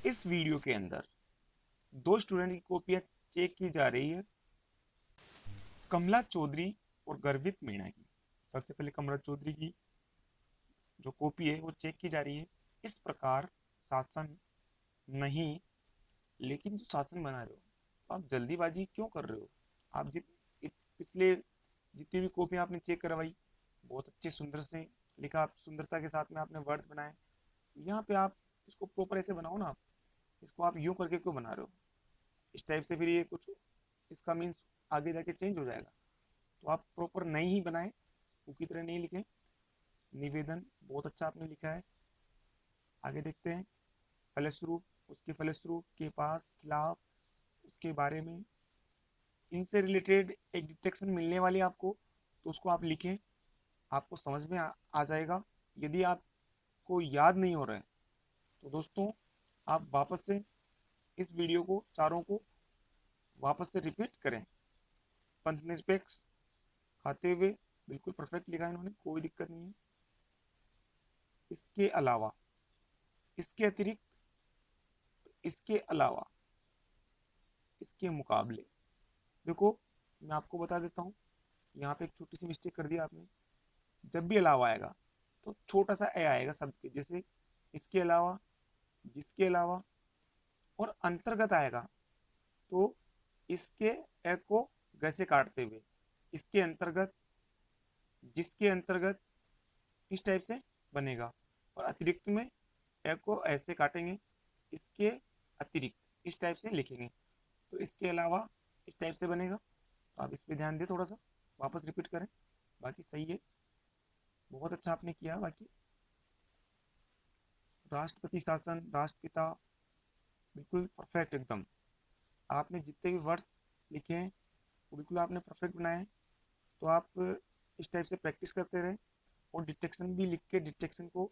इस वीडियो के अंदर दो स्टूडेंट की कॉपियां चेक की जा रही है, कमला चौधरी और गर्वित मीणा की। सबसे पहले कमला चौधरी की जो कॉपी है वो चेक की जा रही है। इस प्रकार शासन नहीं, लेकिन जो शासन बना रहे हो आप जल्दीबाजी क्यों कर रहे हो? आप पिछले जितनी भी कॉपी आपने चेक करवाई बहुत अच्छे सुंदर से लिखा, आप सुंदरता के साथ में आपने वर्ड्स बनाए। यहाँ पे आप इसको प्रॉपर ऐसे बनाओ ना। आप इसको आप यूं करके क्यों बना रहे हो इस टाइप से? फिर ये कुछ इसका मीन्स आगे जाके चेंज हो जाएगा। तो आप प्रॉपर नहीं ही बनाए, की तरह नहीं लिखे। निवेदन बहुत अच्छा आपने लिखा है। आगे देखते हैं। फलस्वरूप, उसके फलस्वरूप के पास खिलाफ, उसके बारे में, इनसे रिलेटेड एक डिटेक्शन मिलने वाली आपको, तो उसको आप लिखें। आपको समझ में आ जाएगा। यदि आपको याद नहीं हो रहा है तो दोस्तों आप वापस से इस वीडियो को चारों को वापस से रिपीट करें। पंथ निरपेक्ष खाते हुए बिल्कुल परफेक्ट लिखा है इन्होंने, कोई दिक्कत नहीं है। इसके अलावा, इसके अतिरिक्त, इसके अलावा, इसके मुकाबले, देखो मैं आपको बता देता हूँ। यहाँ पे एक छोटी सी मिस्टेक कर दी आपने। जब भी अलावा आएगा तो छोटा सा ए आएगा शब्द के, जैसे इसके अलावा, जिसके अलावा, और अंतर्गत आएगा तो इसके ए को गैसे काटते हुए, इसके अंतर्गत, जिसके अंतर्गत, इस टाइप से बनेगा। और अतिरिक्त में ए को ऐसे काटेंगे, इसके अतिरिक्त इस टाइप से लिखेंगे। तो इसके अलावा इस टाइप से बनेगा। तो आप इस पर ध्यान दें, थोड़ा सा वापस रिपीट करें। बाकी सही है, बहुत अच्छा आपने किया। बाकी राष्ट्रपति शासन, राष्ट्रपिता, बिल्कुल परफेक्ट एकदम। आपने जितने भी वर्ड्स लिखे हैं वो बिल्कुल आपने परफेक्ट बनाए हैं। तो आप इस टाइप से प्रैक्टिस करते रहें। और डिटेक्शन भी लिख के, डिटेक्शन को,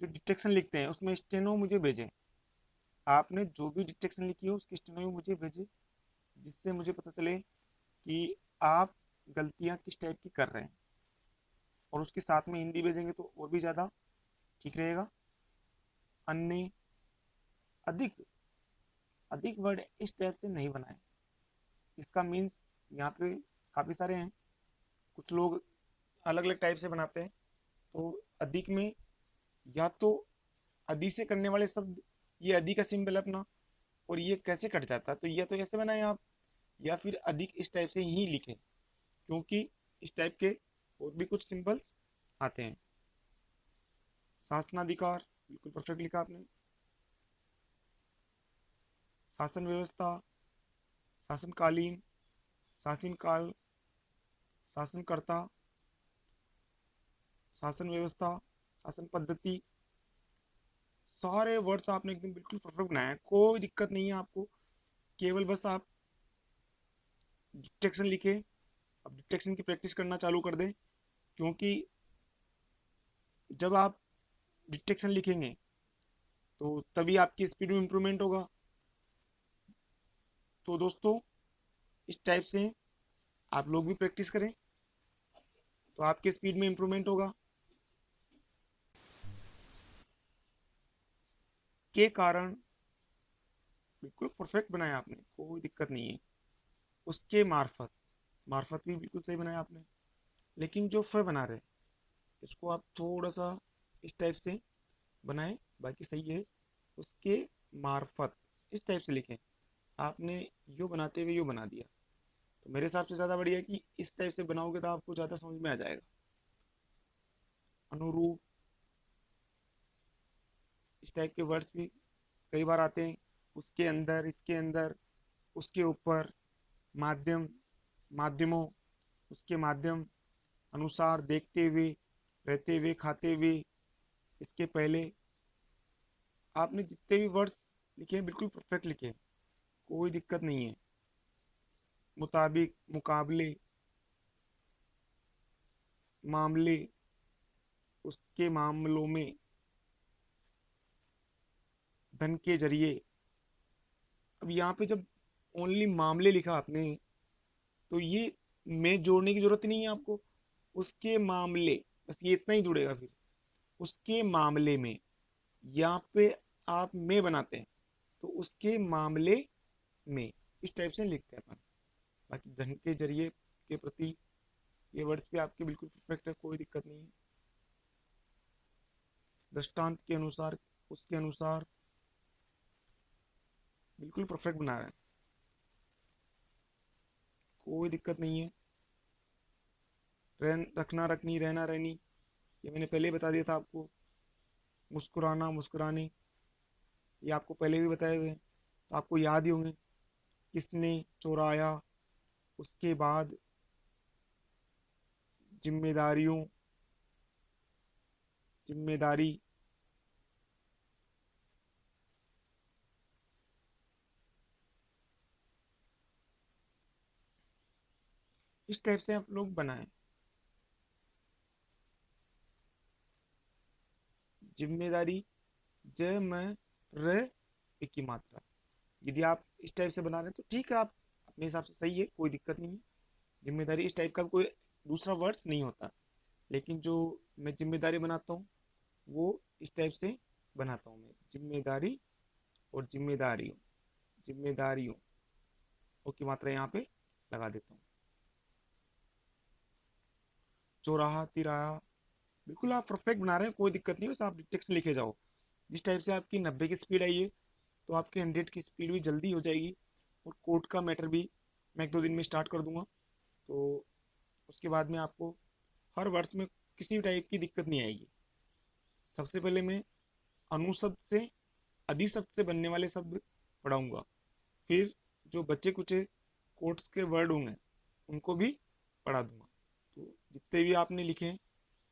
जो डिटेक्शन लिखते हैं उसमें स्टेनो मुझे भेजें। आपने जो भी डिटेक्शन लिखी हो उसकी स्टेनो मुझे भेजें, जिससे मुझे पता चले कि आप गलतियाँ किस टाइप की कर रहे हैं। और उसके साथ में हिंदी भेजेंगे तो और भी ज़्यादा ठीक रहेगा। अन्य, अधिक, अधिक वर्ड इस टाइप से नहीं बनाए। इसका मीन्स यहाँ पे काफ़ी सारे हैं, कुछ लोग अलग अलग टाइप से बनाते हैं। तो अधिक में या तो अधि से करने वाले शब्द, ये अधि का सिंबल अपना, और ये कैसे कट जाता है तो या तो ऐसे बनाए आप, या फिर अधिक इस टाइप से ही लिखें, क्योंकि इस टाइप के और भी कुछ सिंबल्स आते हैं। शासनाधिकार, बिल्कुल परफेक्ट लिखा आपने। शासन व्यवस्था, शासनकालीन, शासन काल, शासनकर्ता, शासन व्यवस्था, शासन पद्धति, सारे वर्ड्स आपने एकदम बिल्कुल परफेक्ट बनाया है, कोई दिक्कत नहीं है आपको। केवल बस आप डिटेक्शन लिखे, अब डिटेक्शन की प्रैक्टिस करना चालू कर दें। क्योंकि जब आप डिटेक्शन लिखेंगे तो तभी आपकी स्पीड में इम्प्रूवमेंट होगा। तो दोस्तों इस टाइप से आप लोग भी प्रैक्टिस करें तो आपके स्पीड में इम्प्रूवमेंट होगा। के कारण, बिल्कुल परफेक्ट बनाया आपने, कोई दिक्कत नहीं है। उसके मार्फत, मार्फत भी बिल्कुल सही बनाया आपने। लेकिन जो फ बना रहे इसको आप थोड़ा सा इस टाइप से बनाएं, बाकी सही है। उसके मार्फत इस टाइप से लिखें। आपने यो बनाते हुए यो बना दिया, तो मेरे हिसाब से ज़्यादा बढ़िया है कि इस टाइप से बनाओगे तो आपको ज़्यादा समझ में आ जाएगा। अनुरूप, इस टाइप के वर्ड्स भी कई बार आते हैं। उसके अंदर, इसके अंदर, उसके ऊपर, माध्यम, माध्यमों, उसके माध्यम, अनुसार, देखते हुए, रहते हुए, खाते हुए, इसके पहले। आपने जितने भी वर्ड्स लिखे हैं बिल्कुल परफेक्ट लिखे हैं, कोई दिक्कत नहीं है। मुताबिक, मुकाबले, मामले, उसके मामलों में, धन के जरिए। अब यहाँ पे जब ओनली मामले लिखा आपने तो ये में जोड़ने की जरूरत नहीं है आपको। उसके मामले, बस ये इतना ही जुड़ेगा। फिर उसके मामले में, यहाँ पे आप में बनाते हैं तो उसके मामले में इस टाइप से लिखते हैं अपन। बाकी धन के जरिए के प्रति ये वर्ड्स भी आपके बिल्कुल परफेक्ट है, कोई दिक्कत नहीं है। दृष्टांत के अनुसार, उसके अनुसार बिल्कुल परफेक्ट बना रहा है, कोई दिक्कत नहीं है। रखना रखनी, रहना रहनी, ये मैंने पहले ही बता दिया था आपको। मुस्कुराना मुस्कुराने, ये आपको पहले भी बताए हुए हैं, तो आपको याद ही होंगे। किसने चुराया, उसके बाद जिम्मेदारियों, जिम्मेदारी, इस टाइप से आप लोग बनाएं। जिम्मेदारी, ज म र एक की मात्रा। यदि आप इस टाइप से बना रहे हैं तो ठीक है, आप अपने हिसाब से सही है, कोई दिक्कत नहीं है। जिम्मेदारी इस टाइप का कोई दूसरा वर्ड्स नहीं होता, लेकिन जो मैं जिम्मेदारी बनाता हूँ वो इस टाइप से बनाता हूँ मैं। जिम्मेदारी और जिम्मेदारियों, जिम्मेदारियों की मात्रा यहाँ पे लगा देता हूँ। चौराहा, तिराहा, बिल्कुल आप परफेक्ट बना रहे हैं, कोई दिक्कत नहीं है, बस आप डिटेक्स लिखे जाओ। जिस टाइप से आपकी 90 की स्पीड आई है, तो आपकी 100 की स्पीड भी जल्दी हो जाएगी। और कोड का मैटर भी मैं 1-2 दिन में स्टार्ट कर दूंगा, तो उसके बाद में आपको हर वर्ड्स में किसी भी टाइप की दिक्कत नहीं आएगी। सबसे पहले मैं अनुशब्द से, अधिशब्द से बनने वाले शब्द पढ़ाऊंगा, फिर जो बच्चे कुचे कोट्स के वर्ड होंगे उनको भी पढ़ा दूंगा। तो जितने भी आपने लिखे हैं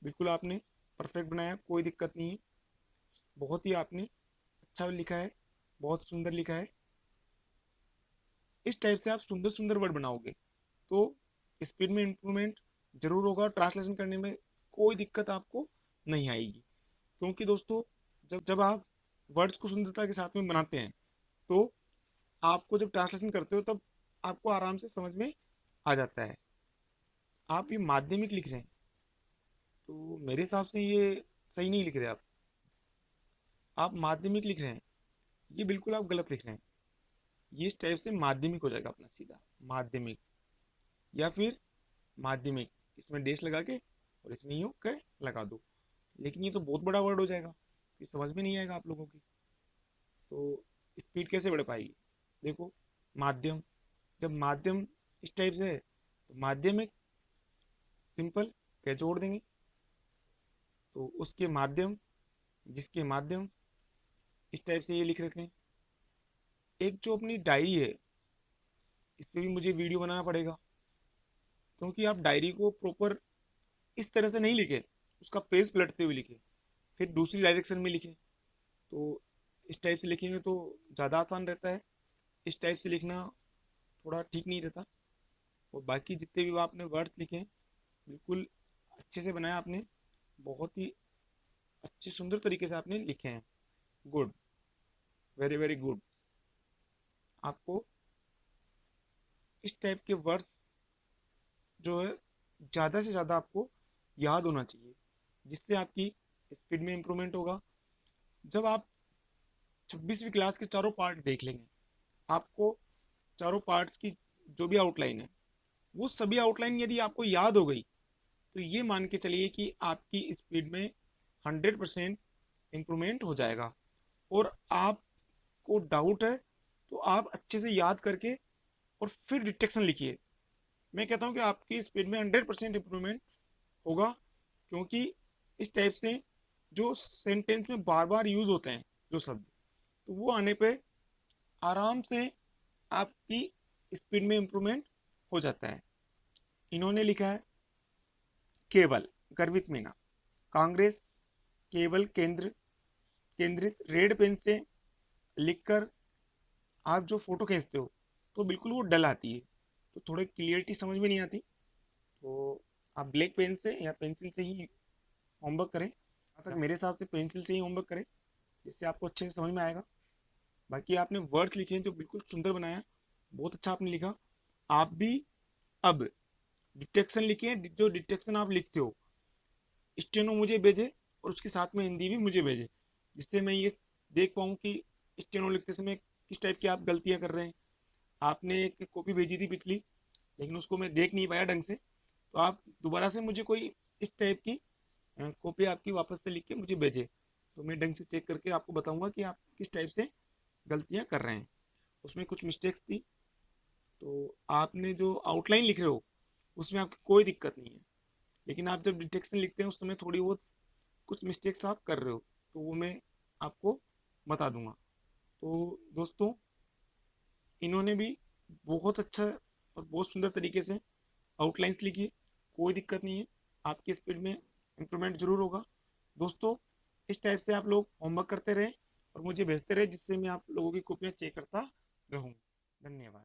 बिल्कुल आपने परफेक्ट बनाया, कोई दिक्कत नहीं है। बहुत ही आपने अच्छा लिखा है, बहुत सुंदर लिखा है। इस टाइप से आप सुंदर सुंदर वर्ड बनाओगे तो स्पीड में इम्प्रूवमेंट जरूर होगा, ट्रांसलेशन करने में कोई दिक्कत आपको नहीं आएगी। क्योंकि दोस्तों, जब जब आप वर्ड्स को सुंदरता के साथ में बनाते हैं, तो आपको जब ट्रांसलेशन करते हो तब आपको आराम से समझ में आ जाता है। आप ये माध्यमिक लिख रहे हैं, तो मेरे हिसाब से ये सही नहीं लिख रहे आप माध्यमिक लिख रहे हैं, ये बिल्कुल आप गलत लिख रहे हैं। ये इस टाइप से माध्यमिक हो जाएगा अपना सीधा, माध्यमिक, या फिर माध्यमिक, इसमें डेश लगा के और इसमें यूं के लगा दो। लेकिन ये तो बहुत बड़ा वर्ड हो जाएगा, ये समझ में नहीं आएगा आप लोगों की, तो स्पीड कैसे बढ़ पाएगी। देखो, माध्यम, जब माध्यम इस टाइप से है तो माध्यमिक सिंपल क्या जोड़ देंगे, तो उसके माध्यम, जिसके माध्यम, इस टाइप से ये लिख रखे हैं। एक जो अपनी डायरी है, इस पर भी मुझे वीडियो बनाना पड़ेगा, क्योंकि आप डायरी को प्रॉपर इस तरह से नहीं लिखे, उसका पेज पलटते हुए लिखे, फिर दूसरी डायरेक्शन में लिखे। तो इस टाइप से लिखेंगे तो ज़्यादा आसान रहता है, इस टाइप से लिखना थोड़ा ठीक नहीं रहता। और बाकी जितने भी आपने वर्ड्स लिखे हैं बिल्कुल अच्छे से बनाया आपने, बहुत ही अच्छे सुंदर तरीके से आपने लिखे हैं। Good, very very good. आपको इस टाइप के वर्ड्स जो है ज़्यादा से ज़्यादा आपको याद होना चाहिए, जिससे आपकी स्पीड में इम्प्रूवमेंट होगा। जब आप 26वीं क्लास के चारों पार्ट देख लेंगे, आपको चारों पार्ट्स की जो भी आउटलाइन है, वो सभी आउटलाइन यदि आपको याद हो गई, तो ये मान के चलिए कि आपकी स्पीड में 100% इम्प्रूवमेंट हो जाएगा। और आपको डाउट है तो आप अच्छे से याद करके और फिर डिटेक्शन लिखिए। मैं कहता हूँ कि आपकी स्पीड में 100% इम्प्रूवमेंट होगा, क्योंकि इस टाइप से जो सेंटेंस में बार बार यूज होते हैं जो शब्द, तो वो आने पे आराम से आपकी स्पीड में इम्प्रूवमेंट हो जाता है। इन्होंने लिखा है केवल, गर्वित मीना, कांग्रेस केवल केंद्र, केंद्रित, रेड पेन से लिखकर आप जो फोटो खींचते हो तो बिल्कुल वो डल आती है, तो थोड़ी क्लियरिटी समझ में नहीं आती। तो आप ब्लैक पेन से या पेंसिल से ही होमवर्क करें, जहाँ तक मेरे हिसाब से पेंसिल से ही होमवर्क करें, जिससे आपको अच्छे से समझ में आएगा। बाकी आपने वर्ड्स लिखे हैं जो बिल्कुल सुंदर बनाया, बहुत अच्छा आपने लिखा। आप भी अब डिटेक्शन लिखे, जो डिटेक्शन आप लिखते हो स्टेनो मुझे भेजे, और उसके साथ में हिंदी भी मुझे भेजे, जिससे मैं ये देख पाऊँ कि स्टेनो लिखते समय किस टाइप की आप गलतियां कर रहे हैं। आपने एक कॉपी भेजी थी पिछली, लेकिन उसको मैं देख नहीं पाया ढंग से, तो आप दोबारा से मुझे कोई इस टाइप की कॉपी आपकी वापस से लिख के मुझे भेजे, तो मैं ढंग से चेक करके आपको बताऊंगा कि आप किस टाइप से गलतियां कर रहे हैं। उसमें कुछ मिस्टेक्स थी, तो आपने जो आउटलाइन लिख रहे हो उसमें आपकी कोई दिक्कत नहीं है, लेकिन आप जब डिटेक्शन लिखते हैं उस समय थोड़ी बहुत कुछ मिस्टेक्स आप कर रहे हो, तो वो मैं आपको बता दूंगा। तो दोस्तों, इन्होंने भी बहुत अच्छा और बहुत सुंदर तरीके से आउटलाइंस लिखी है, कोई दिक्कत नहीं है, आपकी स्पीड में इम्प्रूवमेंट जरूर होगा। दोस्तों, इस टाइप से आप लोग होमवर्क करते रहें और मुझे भेजते रहे, जिससे मैं आप लोगों की कॉपियाँ चेक करता रहूँ। धन्यवाद।